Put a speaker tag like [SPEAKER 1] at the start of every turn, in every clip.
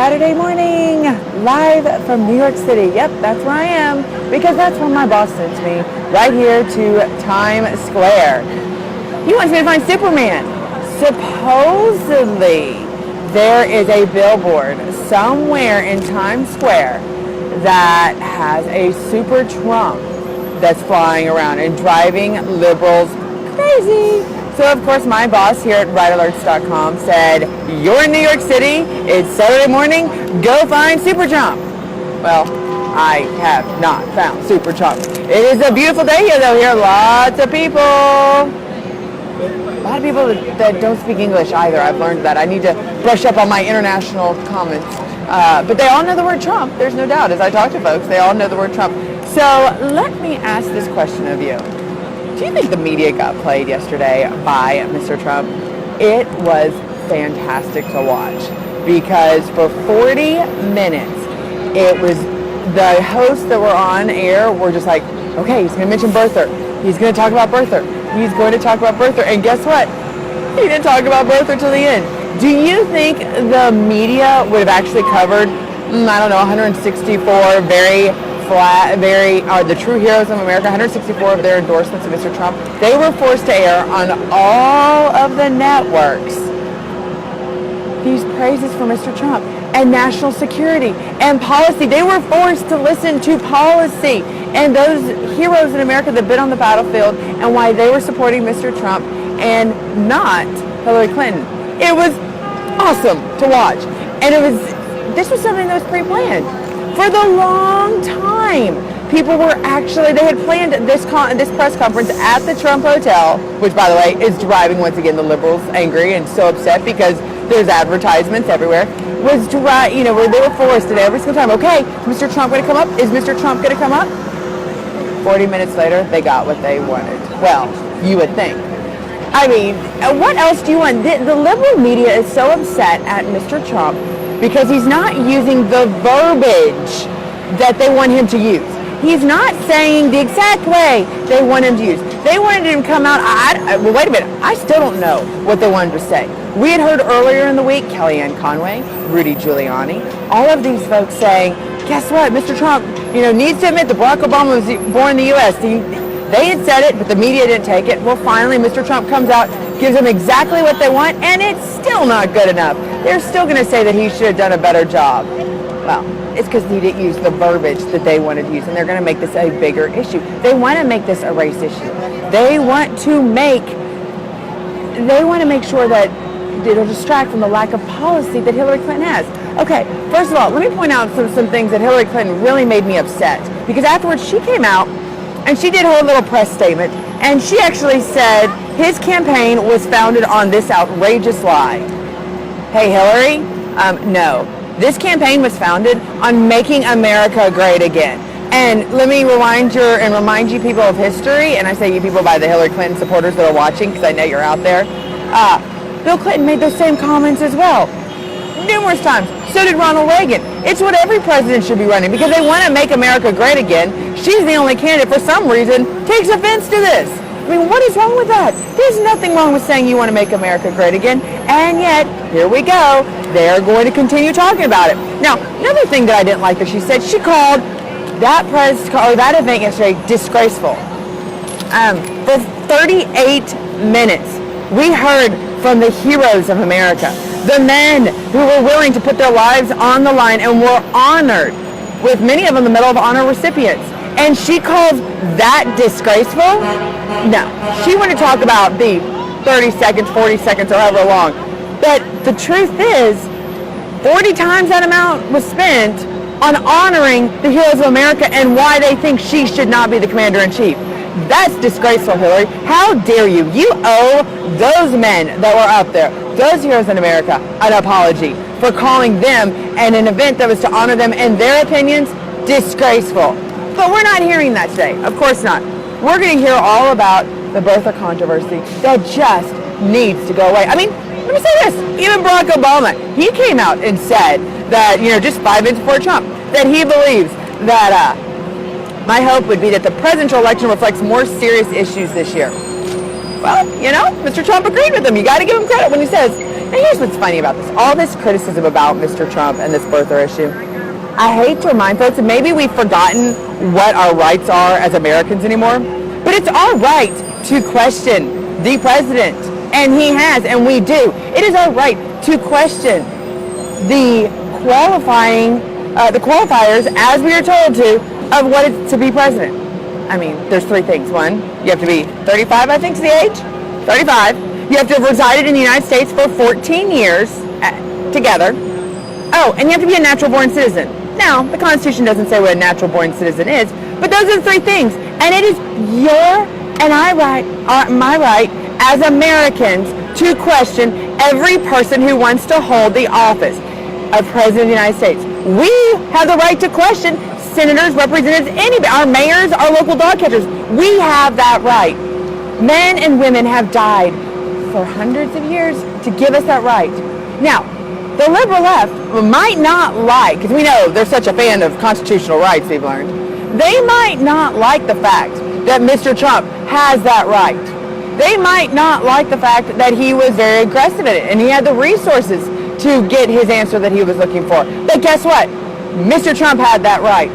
[SPEAKER 1] Saturday morning, live from New York City. Yep, that's where I am, because that's where my boss sends me, right here to Times Square. He wants me to find Superman. Supposedly, there is a billboard somewhere in Times Square that has a Super Trump that's flying around and driving liberals crazy. So, of course, my boss here at RightAlerts.com said, you're in New York City, it's Saturday morning, go find Super Trump. Well, I have not found Super Trump. It is a beautiful day here, though. Here, lots of people. A lot of people that don't speak English either. I've learned that. I need to brush up on my international comments. But they all know the word Trump. There's no doubt. As I talk to folks, they all know the word Trump. So let me ask this question of you. Do you think the media got played yesterday by Mr. Trump? It was fantastic to watch because for 40 minutes, it was the hosts that were on air were just like, okay, he's going to mention birther. He's going to talk about birther. He's going to talk about birther. And guess what? He didn't talk about birther till the end. Do you think the media would have actually covered, I don't know, 164 the true heroes of America, 164 of their endorsements of Mr. Trump? They were forced to air on all of the networks these praises for Mr. Trump and national security and policy. They were forced to listen to policy and those heroes in America that been on the battlefield and why they were supporting Mr. Trump and not Hillary Clinton. It was awesome to watch. And this was something that was pre-planned. For the long time, people were they had planned this press conference at the Trump Hotel, which, by the way, is driving, once again, the liberals angry and so upset because there's advertisements everywhere, where they were forced at every single time, okay, is Mr. Trump going to come up? Is Mr. Trump going to come up? 40 minutes later, they got what they wanted. Well, you would think. I mean, what else do you want? The liberal media is so upset at Mr. Trump because he's not using the verbiage that they want him to use. He's not saying the exact way they want him to use. They wanted him to come out. Well, wait a minute. I still don't know what they wanted to say. We had heard earlier in the week, Kellyanne Conway, Rudy Giuliani, all of these folks saying, guess what? Mr. Trump, needs to admit that Barack Obama was born in the U.S. They had said it, but the media didn't take it. Well, finally, Mr. Trump comes out, gives them exactly what they want, and it's still not good enough. They're still going to say that he should have done a better job. Well, it's because he didn't use the verbiage that they wanted to use, and they're going to make this a bigger issue. They want to make this a race issue. They want to make sure that it'll distract from the lack of policy that Hillary Clinton has. Okay, first of all, let me point out some things that Hillary Clinton really made me upset, because afterwards she came out and she did her little press statement, and she actually said his campaign was founded on this outrageous lie. Hey, Hillary, no. This campaign was founded on making America great again. And let me remind you people of history, and I say you people by the Hillary Clinton supporters that are watching, because I know you're out there. Bill Clinton made those same comments as well, numerous times. So did Ronald Reagan. It's what every president should be running, because they want to make America great again. She's the only candidate, for some reason, takes offense to this. I mean, what is wrong with that? There's nothing wrong with saying you want to make America great again, and yet, here we go. They're going to continue talking about it. Now, another thing that I didn't like that she said, she called that event yesterday disgraceful. For 38 minutes, we heard from the heroes of America, the men who were willing to put their lives on the line and were honored, with many of them the Medal of Honor recipients. And she calls that disgraceful? No. She wanted to talk about the 30 seconds, 40 seconds, or however long. But the truth is, 40 times that amount was spent on honoring the heroes of America and why they think she should not be the commander-in-chief. That's disgraceful, Hillary. How dare you? You owe those men that were up there, those heroes in America, an apology for calling them and an event that was to honor them and their opinions disgraceful. But we're not hearing that today. Of course not. We're going to hear all about the birther controversy that just needs to go away. I mean, let me say this. Even Barack Obama, he came out and said that, just 5 minutes before Trump, that he believes that my hope would be that the presidential election reflects more serious issues this year. Well, Mr. Trump agreed with him. You got to give him credit when he says Now here's what's funny about this. All this criticism about Mr. Trump and this birther issue. I hate to remind folks, and maybe we've forgotten what our rights are as Americans anymore, but it's our right to question the president, and he has, and we do. It is our right to question the qualifiers, as we are told to, of what it's to be president. I mean, there's three things. One, you have to be 35, I think is the age. 35. You have to have resided in the United States for 14 years together. Oh, and you have to be a natural-born citizen. Now, the Constitution doesn't say what a natural-born citizen is, but those are the three things. And it is your and my right as Americans to question every person who wants to hold the office of President of the United States. We have the right to question senators, representatives, anybody, our mayors, our local dog catchers. We have that right. Men and women have died for hundreds of years to give us that right. Now, the liberal left might not like, because we know they're such a fan of constitutional rights, we've learned, they might not like the fact that Mr. Trump has that right. They might not like the fact that he was very aggressive in it and he had the resources to get his answer that he was looking for. But guess what? Mr. Trump had that right.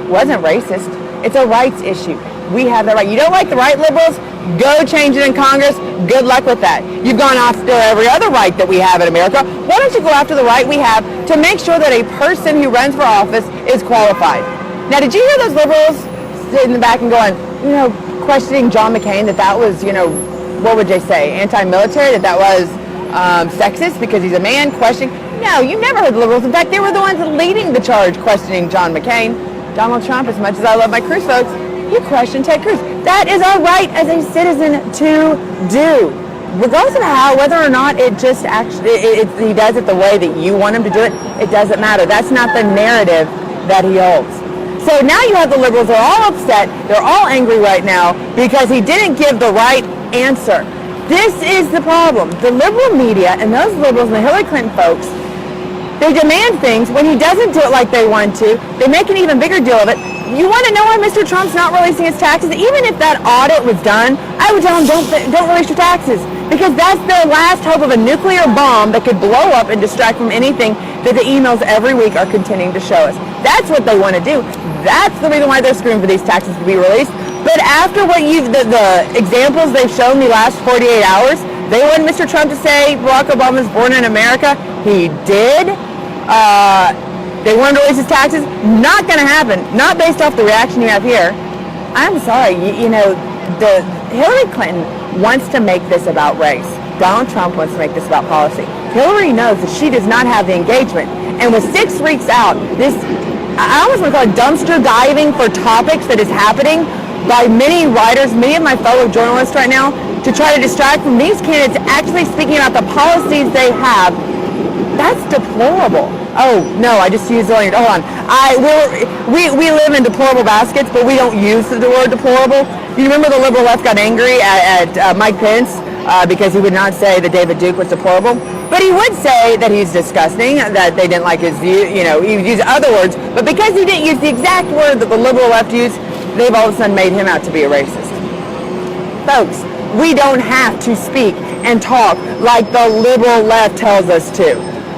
[SPEAKER 1] Wasn't racist. It's a rights issue. We have that right. You don't like the right, liberals? Go change it in Congress. Good luck with that. You've gone after every other right that we have in America. Why don't you go after the right we have to make sure that a person who runs for office is qualified? Now, did you hear those liberals sitting in the back and going, questioning John McCain, that was, what would they say, anti-military, that was sexist because he's a man, questioning? No, you never heard the liberals. In fact, they were the ones leading the charge questioning John McCain. Donald Trump, as much as I love my Cruz folks, you question Ted Cruz. That is our right as a citizen to do. Regardless of whether or not it just actually, he does it the way that you want him to do it, it doesn't matter. That's not the narrative that he holds. So now you have the liberals, they're all upset, they're all angry right now because he didn't give the right answer. This is the problem. The liberal media and those liberals and the Hillary Clinton folks, they demand things. When he doesn't do it like they want to, they make an even bigger deal of it. You want to know why Mr. Trump's not releasing his taxes? Even if that audit was done, I would tell him don't release your taxes, because that's their last hope of a nuclear bomb that could blow up and distract from anything that the emails every week are continuing to show us. That's what they want to do. That's the reason why they're screaming for these taxes to be released. But after what the examples they've shown the last 48 hours, they want Mr. Trump to say Barack Obama was born in America. He did. They want him to raise his taxes. Not going to happen. Not based off the reaction you have here. I'm sorry. The Hillary Clinton wants to make this about race. Donald Trump wants to make this about policy. Hillary knows that she does not have the engagement. And with 6 weeks out, I almost want to call it dumpster diving for topics that is happening by many writers, many of my fellow journalists right now, to try to distract from these candidates actually speaking about the policies they have. That's deplorable. Oh, no, I just used the word. Hold on. We live in deplorable baskets, but we don't use the word deplorable. You remember the liberal left got angry at Mike Pence because he would not say that David Duke was deplorable? But he would say that he's disgusting, that they didn't like his view. He would use other words. But because he didn't use the exact word that the liberal left used, they've all of a sudden made him out to be a racist. Folks, we don't have to speak and talk like the liberal left tells us to.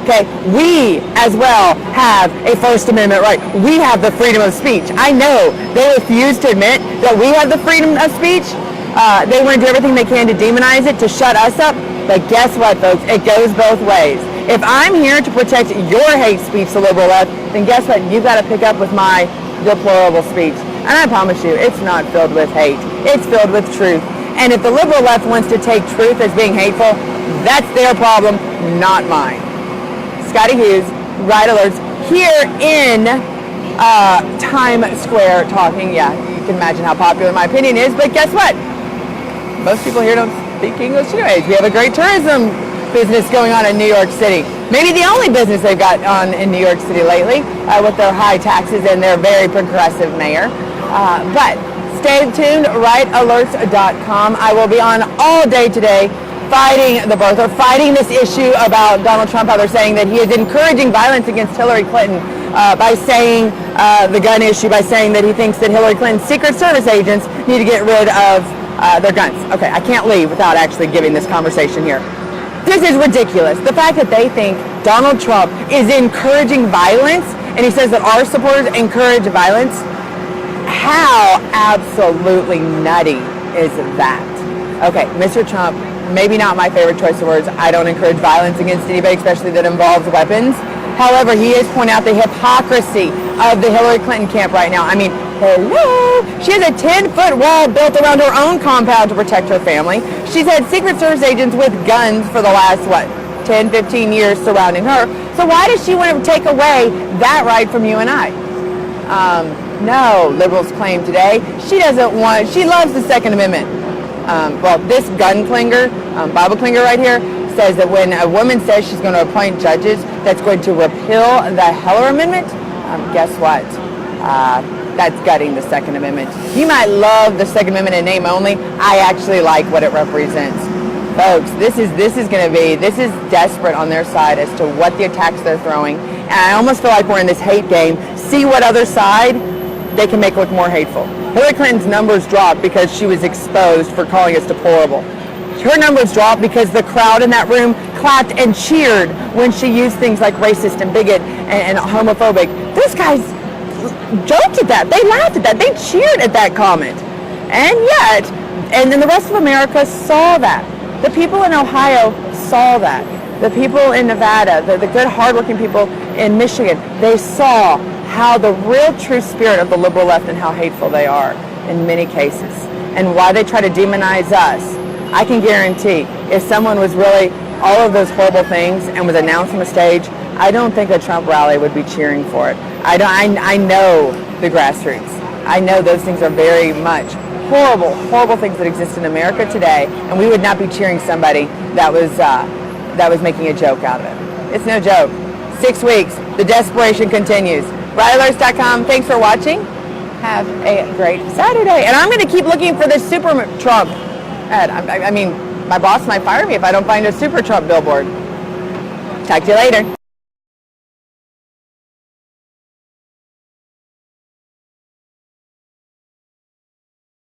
[SPEAKER 1] Okay, we as well have a First Amendment right. We have the freedom of speech. I know they refuse to admit that we have the freedom of speech. They want to do everything they can to demonize it, to shut us up. But guess what, folks? It goes both ways. If I'm here to protect your hate speech, the liberal left, then guess what? You've got to pick up with my deplorable speech. And I promise you, it's not filled with hate. It's filled with truth. And if the liberal left wants to take truth as being hateful, that's their problem, not mine. Scottie Hughes, Right Alerts, here in Times Square talking. Yeah, you can imagine how popular my opinion is, but guess what? Most people here don't speak English anyways. We have a great tourism business going on in New York City. Maybe the only business they've got on in New York City lately with their high taxes and their very progressive mayor. But stay tuned, rightalerts.com. I will be on all day today fighting the birther, fighting this issue about Donald Trump, how they're saying that he is encouraging violence against Hillary Clinton by saying the gun issue, by saying that he thinks that Hillary Clinton's Secret Service agents need to get rid of their guns. Okay, I can't leave without actually giving this conversation here. This is ridiculous. The fact that they think Donald Trump is encouraging violence, and he says that our supporters encourage violence. How absolutely nutty is that? Okay, Mr. Trump, maybe not my favorite choice of words. I don't encourage violence against anybody, especially that involves weapons. However, he is pointing out the hypocrisy of the Hillary Clinton camp right now. I mean, hello? She has a 10-foot wall built around her own compound to protect her family. She's had Secret Service agents with guns for the last, 10, 15 years surrounding her. So why does she want to take away that right from you and I? No, liberals claim today. She loves the Second Amendment. This gun clinger, Bible clinger right here, says that when a woman says she's going to appoint judges that's going to repeal the Heller Amendment, guess what? That's gutting the Second Amendment. You might love the Second Amendment in name only. I actually like what it represents. Folks, this is desperate on their side as to what the attacks they're throwing. And I almost feel like we're in this hate game. See what other side they can make look more hateful. Hillary Clinton's numbers dropped because she was exposed for calling us deplorable. Her numbers dropped because the crowd in that room clapped and cheered when she used things like racist and bigot and homophobic. Those guys joked at that. They laughed at that. They cheered at that comment. And then the rest of America saw that. The people in Ohio saw that. The people in Nevada, the good, hardworking people in Michigan, they saw how the real true spirit of the liberal left and how hateful they are in many cases and why they try to demonize us. I can guarantee if someone was really all of those horrible things and was announced on the stage, I don't think a Trump rally would be cheering for it. I know the grassroots. I know those things are very much horrible, horrible things that exist in America today, and we would not be cheering somebody that was making a joke out of it. It's no joke. 6 weeks, the desperation continues. RiotAlerts.com. Thanks for watching. Have a great Saturday. And I'm going to keep looking for this Super Trump ad. I mean, my boss might fire me if I don't find a Super Trump billboard. Talk to you later.